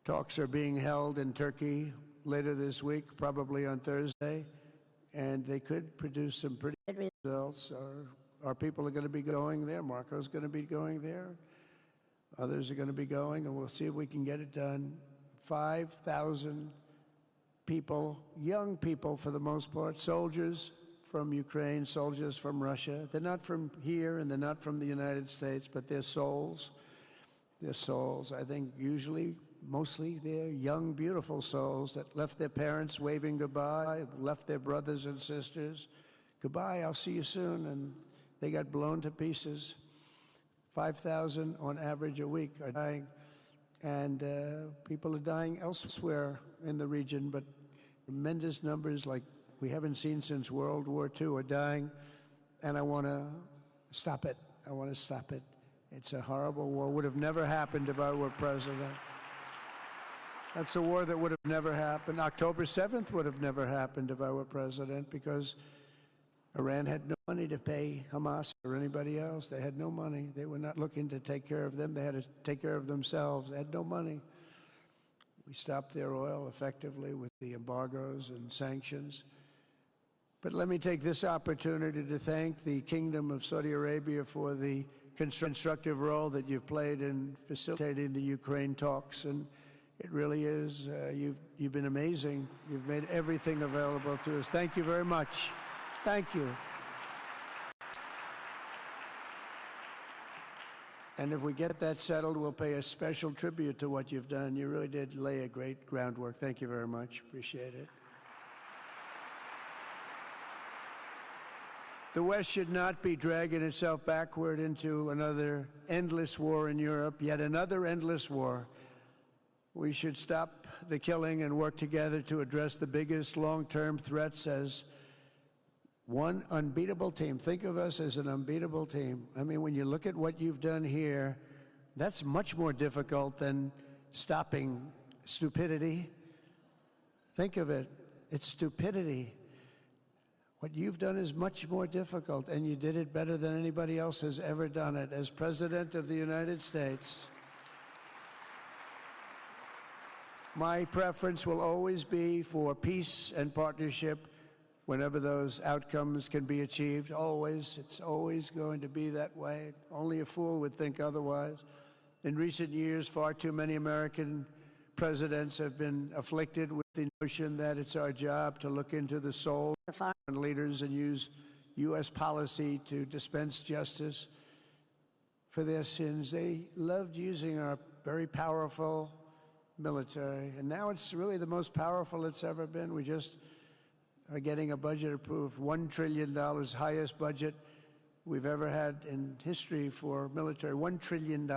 Speaker 2: talks are being held in Turkey later this week, probably on Thursday, and they could produce some pretty good results. Our people are going to be going there. Marco's going to be going there. Others are going to be going, and we'll see if we can get it done. 5,000 people, young people for the most part, soldiers from Ukraine, soldiers from Russia. They're not from here and they're not from the United States, but they're souls. They're souls. I think usually, mostly, they're young, beautiful souls that left their parents waving goodbye, left their brothers and sisters. Goodbye, I'll see you soon. And they got blown to pieces. 5,000 on average a week are dying. And people are dying elsewhere in the region, but tremendous numbers like we haven't seen since World War II are dying, and I want to stop it. I want to stop it. It's a horrible war. Would have never happened if I were president. That's a war that would have never happened. October 7th would have never happened if I were president, because Iran had no money to pay Hamas or anybody else. They had no money. They were not looking to take care of them. They had to take care of themselves. They had no money. We stopped their oil effectively with the embargoes and sanctions. But let me take this opportunity to thank the Kingdom of Saudi Arabia for the constructive role that you've played in facilitating the Ukraine talks. And it really is, you've been amazing. You've made everything available to us. Thank you very much. Thank you. And if we get that settled, we'll pay a special tribute to what you've done. You really did lay a great groundwork. Thank you very much. Appreciate it. The West should not be dragging itself backward into another endless war in Europe, yet another endless war. We should stop the killing and work together to address the biggest long-term threats as one unbeatable team. Think of us as an unbeatable team. I mean, when you look at what you've done here, that's much more difficult than stopping stupidity. Think of it. It's stupidity. What you've done is much more difficult, and you did it better than anybody else has ever done it. As President of the United States, my preference will always be for peace and partnership whenever those outcomes can be achieved. Always. It's always going to be that way. Only a fool would think otherwise. In recent years, far too many American presidents have been afflicted with the notion that it's our job to look into the soul of foreign leaders and use U.S. policy to dispense justice for their sins. They loved using our very powerful military, and now it's really the most powerful it's ever been. We just are getting a budget approved, $1 trillion, highest budget we've ever had in history for military, $1 trillion.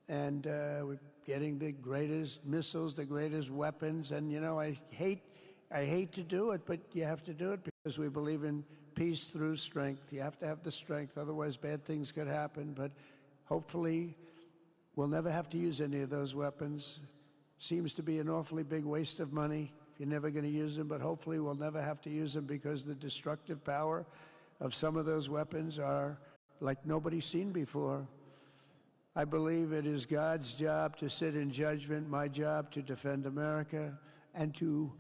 Speaker 2: And we're getting the greatest missiles, the greatest weapons. And, you know, I hate to do it, but you have to do it because we believe in peace through strength. You have to have the strength, otherwise bad things could happen. But hopefully we'll never have to use any of those weapons. Seems to be an awfully big waste of money if you're never going to use them, but hopefully we'll never have to use them because the destructive power of some of those weapons are like nobody's seen before. I believe it is God's job to sit in judgment, my job to defend America, and to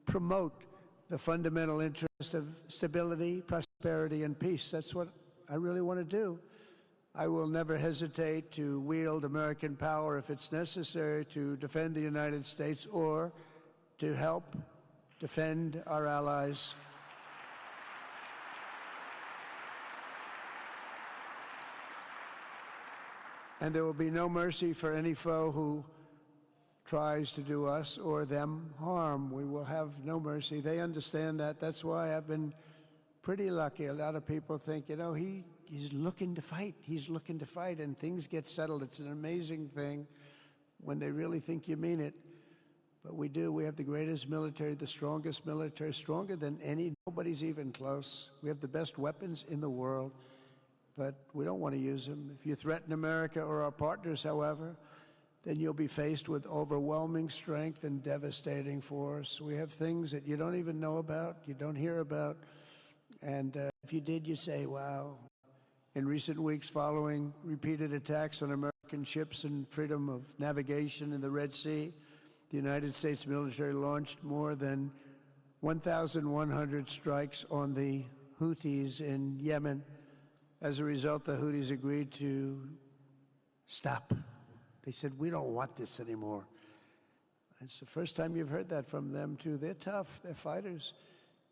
Speaker 2: promote the fundamental interest of stability, prosperity, and peace. That's what I really want to do. I will never hesitate to wield American power if it's necessary to defend the United States or to help defend our allies. And there will be no mercy for any foe who tries to do us or them harm. We will have no mercy. They understand that. That's why I've been pretty lucky. A lot of people think, you know, he's looking to fight. He's looking to fight, and things get settled. It's an amazing thing when they really think you mean it. But we do. We have the greatest military, the strongest military, stronger than any. Nobody's even close. We have the best weapons in the world, but we don't want to use them. If you threaten America or our partners, however, then you'll be faced with overwhelming strength and devastating force. We have things that you don't even know about, you don't hear about, and if you did, you say, wow. In recent weeks, following repeated attacks on American ships and freedom of navigation in the Red Sea, the United States military launched more than 1,100 strikes on the Houthis in Yemen. As a result, the Houthis agreed to stop. They said, we don't want this anymore. It's the first time you've heard that from them, too. They're tough. They're fighters.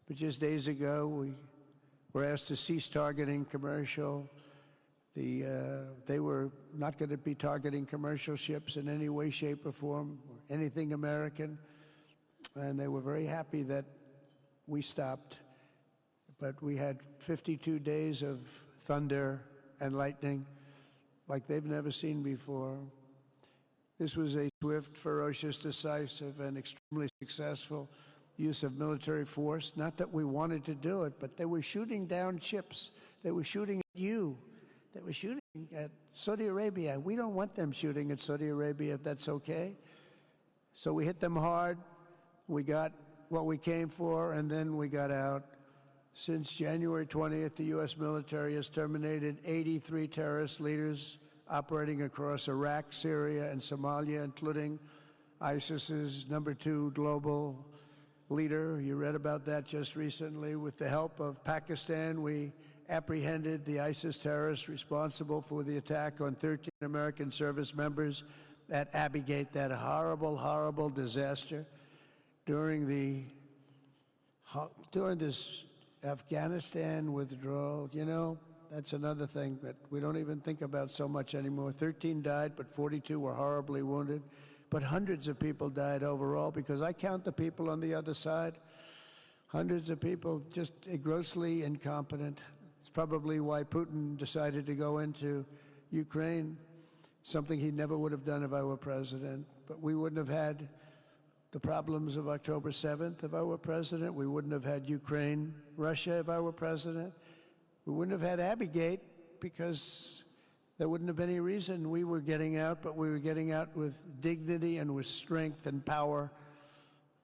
Speaker 2: But just days ago, we were asked to cease targeting commercial. They were not going to be targeting commercial ships in any way, shape, or form, or anything American. And they were very happy that we stopped. But we had 52 days of thunder and lightning like they've never seen before. This was a swift, ferocious, decisive, and extremely successful use of military force. Not that we wanted to do it, but they were shooting down ships. They were shooting at you. They were shooting at Saudi Arabia. We don't want them shooting at Saudi Arabia, if that's okay. So we hit them hard. We got what we came for, and then we got out. Since January 20th, the U.S. military has terminated 83 terrorist leaders operating across Iraq, Syria, and Somalia, including ISIS's #2 global leader. You read about that just recently. With the help of Pakistan, we apprehended the ISIS terrorists responsible for the attack on 13 American service members at Abbey Gate, that horrible, horrible disaster. During this Afghanistan withdrawal, you know, that's another thing that we don't even think about so much anymore. 13 died, but 42 were horribly wounded. But hundreds of people died overall, because I count the people on the other side. Hundreds of people just grossly incompetent. It's probably why Putin decided to go into Ukraine, something he never would have done if I were president. But we wouldn't have had the problems of October 7th if I were president. We wouldn't have had Ukraine, Russia if I were president. We wouldn't have had Abbey Gate, because there wouldn't have been any reason we were getting out, but we were getting out with dignity and with strength and power.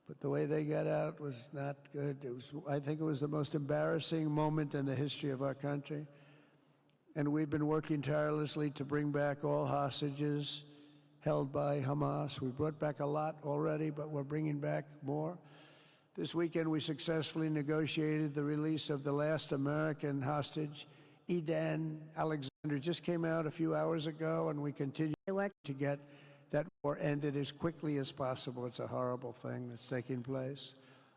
Speaker 2: But the way they got out was not good. I think it was the most embarrassing moment in the history of our country. And we've been working tirelessly to bring back all hostages held by Hamas. We brought back a lot already, but we're bringing back more. This weekend, we successfully negotiated the release of the last American hostage, Edan Alexander. Just came out a few hours ago, and we continue to get that war ended as quickly as possible. It's a horrible thing that's taking place.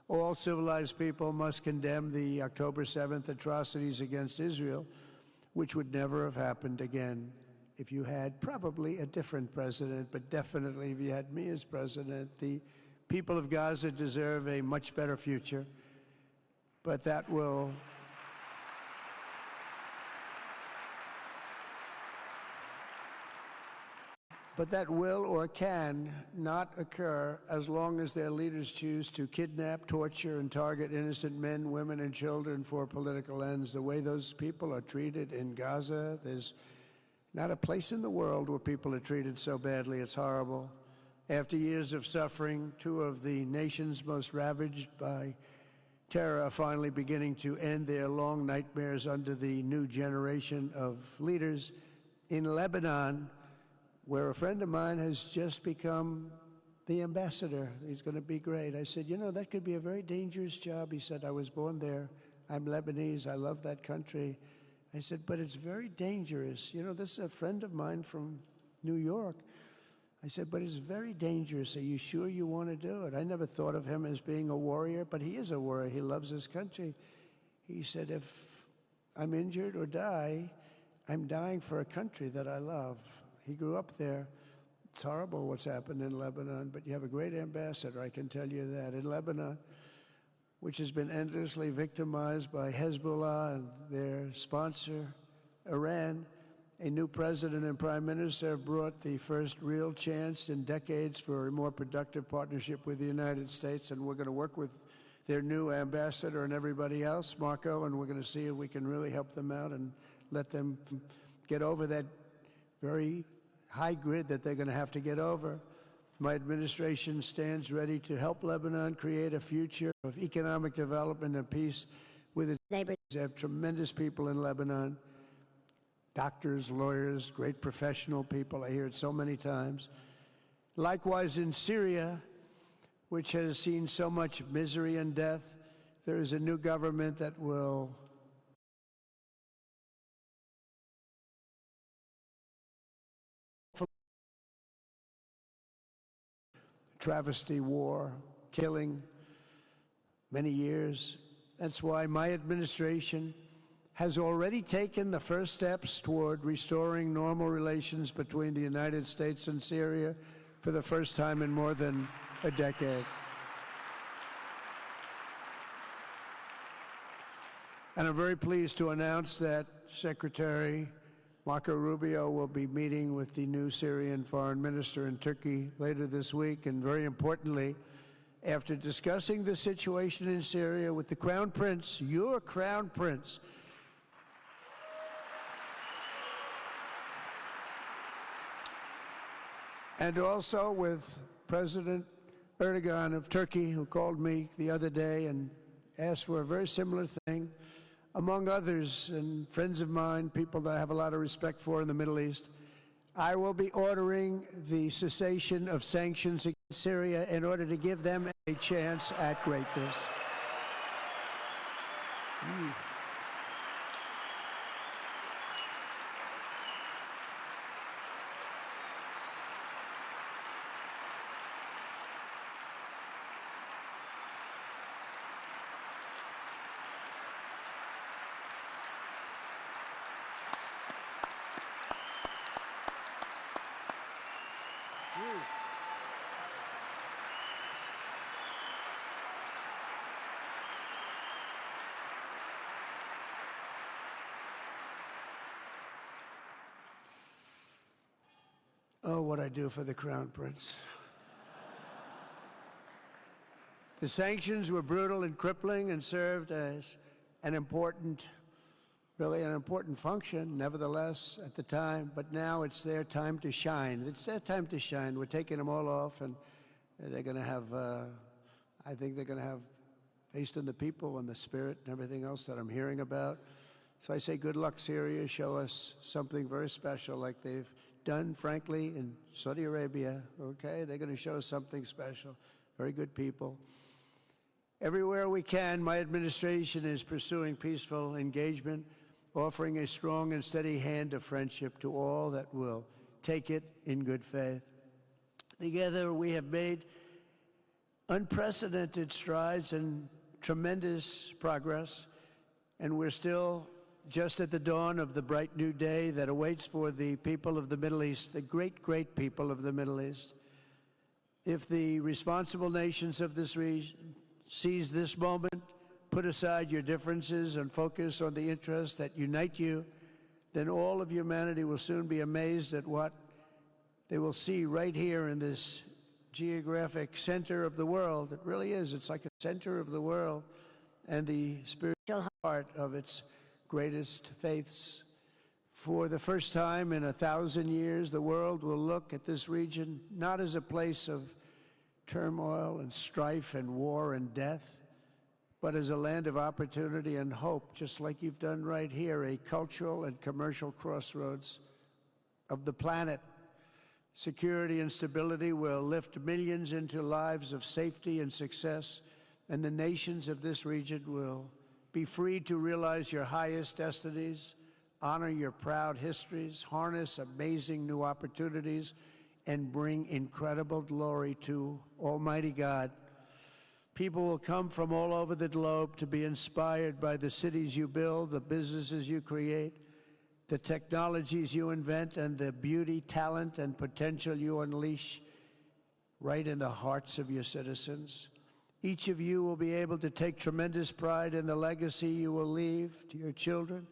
Speaker 2: All civilized people must condemn the October 7th atrocities against Israel, which would never have happened again if you had probably a different president, but definitely if you had me as president. The people of Gaza deserve a much better future, but that will or can not occur as long as their leaders choose to kidnap, torture, and target innocent men, women, and children for political ends. The way those people are treated in Gaza, there's not a place in the world where people are treated so badly. It's horrible. After years of suffering, two of the nations most ravaged by terror are finally beginning to end their long nightmares under the new generation of leaders. In Lebanon, where a friend of mine has just become the ambassador. He's going to be great. I said, you know, that could be a very dangerous job. He said, I was born there. I'm Lebanese. I love that country. I said, but it's very dangerous. You know, this is a friend of mine from New York. I said, but it's very dangerous. Are you sure you want to do it? I never thought of him as being a warrior, but he is a warrior. He loves his country. He said, if I'm injured or die, I'm dying for a country that I love. He grew up there. It's horrible what's happened in Lebanon, but you have a great ambassador, I can tell you that. In Lebanon, which has been endlessly victimized by Hezbollah and their sponsor, Iran, a new president and prime minister have brought the first real chance in decades for a more productive partnership with the United States, and we're going to work with their new ambassador and everybody else, Marco, and we're going to see if we can really help them out and let them get over that very high grid that they're going to have to get over. My administration stands ready to help Lebanon create a future of economic development and peace with its neighbors. They have tremendous people in Lebanon, doctors, lawyers, great professional people. I hear it so many times. Likewise, in Syria, which has seen so much misery and death, there is a new government that will travesty war, killing, many years. That's why my administration has already taken the first steps toward restoring normal relations between the United States and Syria for the first time in more than a decade. And I'm very pleased to announce that Secretary Marco Rubio will be meeting with the new Syrian foreign minister in Turkey later this week. And very importantly, after discussing the situation in Syria with the Crown Prince, your Crown Prince, and also with President Erdogan of Turkey, who called me the other day and asked for a very similar thing, among others, and friends of mine, people that I have a lot of respect for in the Middle East, I will be ordering the cessation of sanctions against Syria in order to give them a chance at greatness. Oh, what I do for the Crown Prince. The sanctions were brutal and crippling and served as an important function, nevertheless, at the time. But now it's their time to shine. It's their time to shine. We're taking them all off, and they're going to have, I think they're going to have, based on the people and the spirit and everything else that I'm hearing about. So I say good luck, Syria. Show us something very special like they've done, frankly, in Saudi Arabia, okay? They're going to show us something special. Very good people. Everywhere we can, my administration is pursuing peaceful engagement, offering a strong and steady hand of friendship to all that will take it in good faith. Together, we have made unprecedented strides and tremendous progress, and we're still just at the dawn of the bright new day that awaits for the people of the Middle East, the great, great people of the Middle East. If the responsible nations of this region seize this moment, put aside your differences and focus on the interests that unite you, then all of humanity will soon be amazed at what they will see right here in this geographic center of the world. It really is. It's like a center of the world and the spiritual heart of its greatest faiths. For the first time in 1,000 years, the world will look at this region not as a place of turmoil and strife and war and death, but as a land of opportunity and hope, just like you've done right here, a cultural and commercial crossroads of the planet. Security and stability will lift millions into lives of safety and success, and the nations of this region will be free to realize your highest destinies, honor your proud histories, harness amazing new opportunities, and bring incredible glory to Almighty God. People will come from all over the globe to be inspired by the cities you build, the businesses you create, the technologies you invent, and the beauty, talent, and potential you unleash right in the hearts of your citizens. Each of you will be able to take tremendous pride in the legacy you will leave to your children,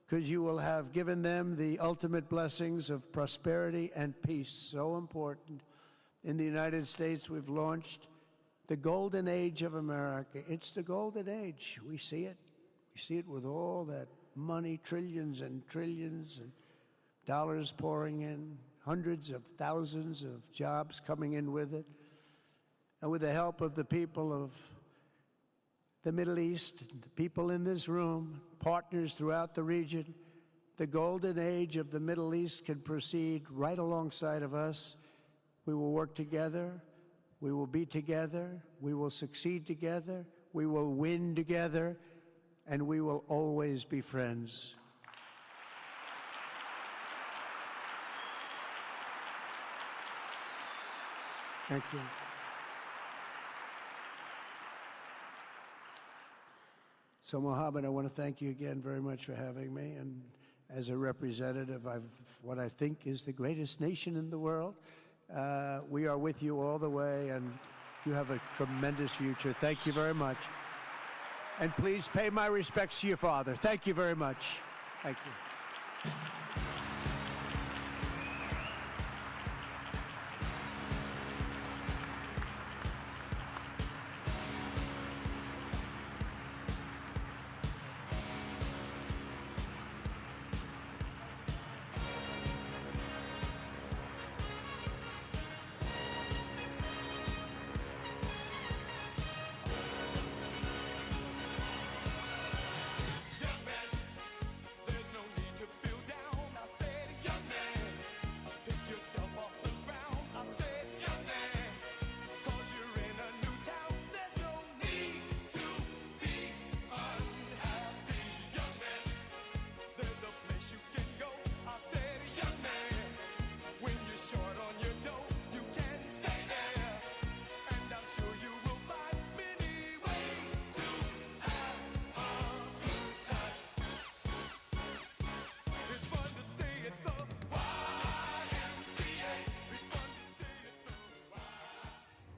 Speaker 2: because you will have given them the ultimate blessings of prosperity and peace. So important. In the United States, we've launched the golden age of America. It's the golden age. We see it. We see it with all that money, trillions and trillions of dollars pouring in, hundreds of thousands of jobs coming in with it. And with the help of the people of the Middle East, the people in this room, partners throughout the region, the golden age of the Middle East can proceed right alongside of us. We will work together. We will be together. We will succeed together. We will win together. And we will always be friends. Thank you. So, Mohammed, I want to thank you again very much for having me. And as a representative of what I think is the greatest nation in the world, we are with you all the way, and you have a tremendous future. Thank you very much. And please pay my respects to your father. Thank you very much. Thank you.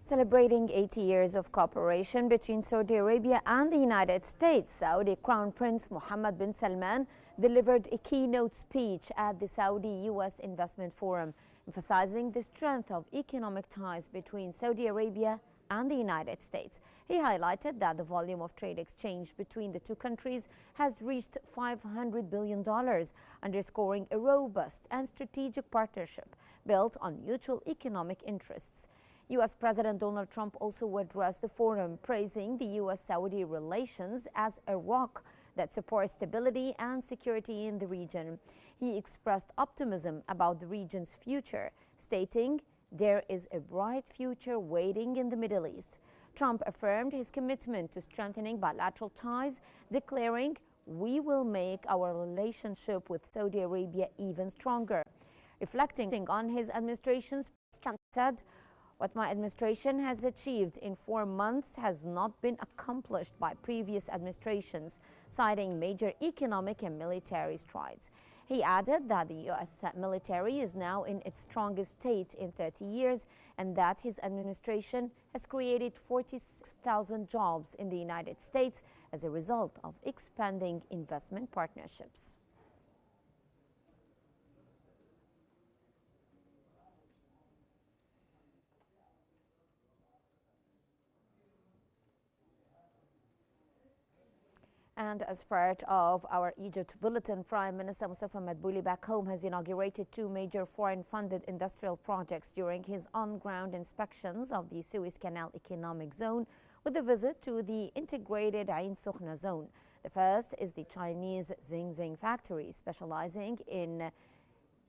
Speaker 1: Celebrating 80 years of cooperation between Saudi Arabia and the United States, Saudi Crown Prince Mohammed bin Salman delivered a keynote speech at the Saudi-U.S. Investment Forum, emphasizing the strength of economic ties between Saudi Arabia and the United States. He highlighted that the volume of trade exchange between the two countries has reached $500 billion, underscoring a robust and strategic partnership built on mutual economic interests. U.S. President Donald Trump also addressed the forum, praising the U.S.-Saudi relations as a rock that supports stability and security in the region. He expressed optimism about the region's future, stating, "There is a bright future waiting in the Middle East." Trump affirmed his commitment to strengthening bilateral ties, declaring, "We will make our relationship with Saudi Arabia even stronger." Reflecting on his administration's, Trump said, "What my administration has achieved in 4 months has not been accomplished by previous administrations," citing major economic and military strides. He added that the U.S. military is now in its strongest state in 30 years and that his administration has created 46,000 jobs in the United States as a result of expanding investment partnerships. And as part of our Egypt bulletin, Prime Minister Mustafa Madbouli back home has inaugurated 2 major foreign-funded industrial projects during his on-ground inspections of the Suez Canal Economic Zone with a visit to the integrated Ain Sokhna zone. The first is the Chinese Xingxing factory, specializing in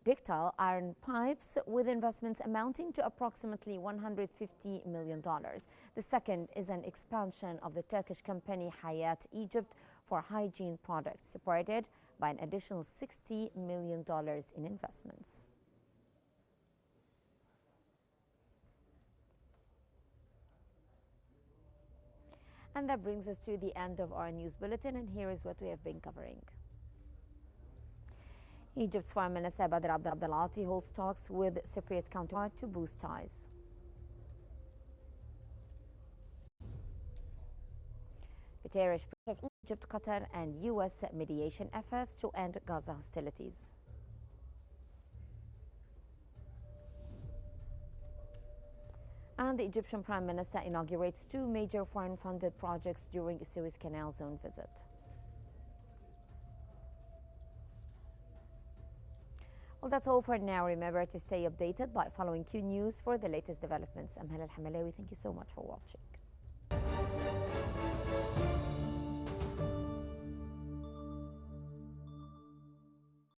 Speaker 1: ductile iron pipes with investments amounting to approximately $150 million. The second is an expansion of the Turkish company Hayat Egypt for hygiene products, supported by an additional $60 million in investments. And that brings us to the end of our news bulletin, and here is what we have been covering. Egypt's Foreign Minister Badr Abdel-Ati holds talks with Cypriot counterpart to boost ties. Guterres praises Egypt, Qatar and U.S. mediation efforts to end Gaza hostilities. And the Egyptian Prime Minister inaugurates 2 major foreign-funded projects during a Suez Canal Zone visit. Well, that's all for now. Remember to stay updated by following Qnews for the latest developments. I'm Hannah Al-Hamalawi. Thank you so much for watching.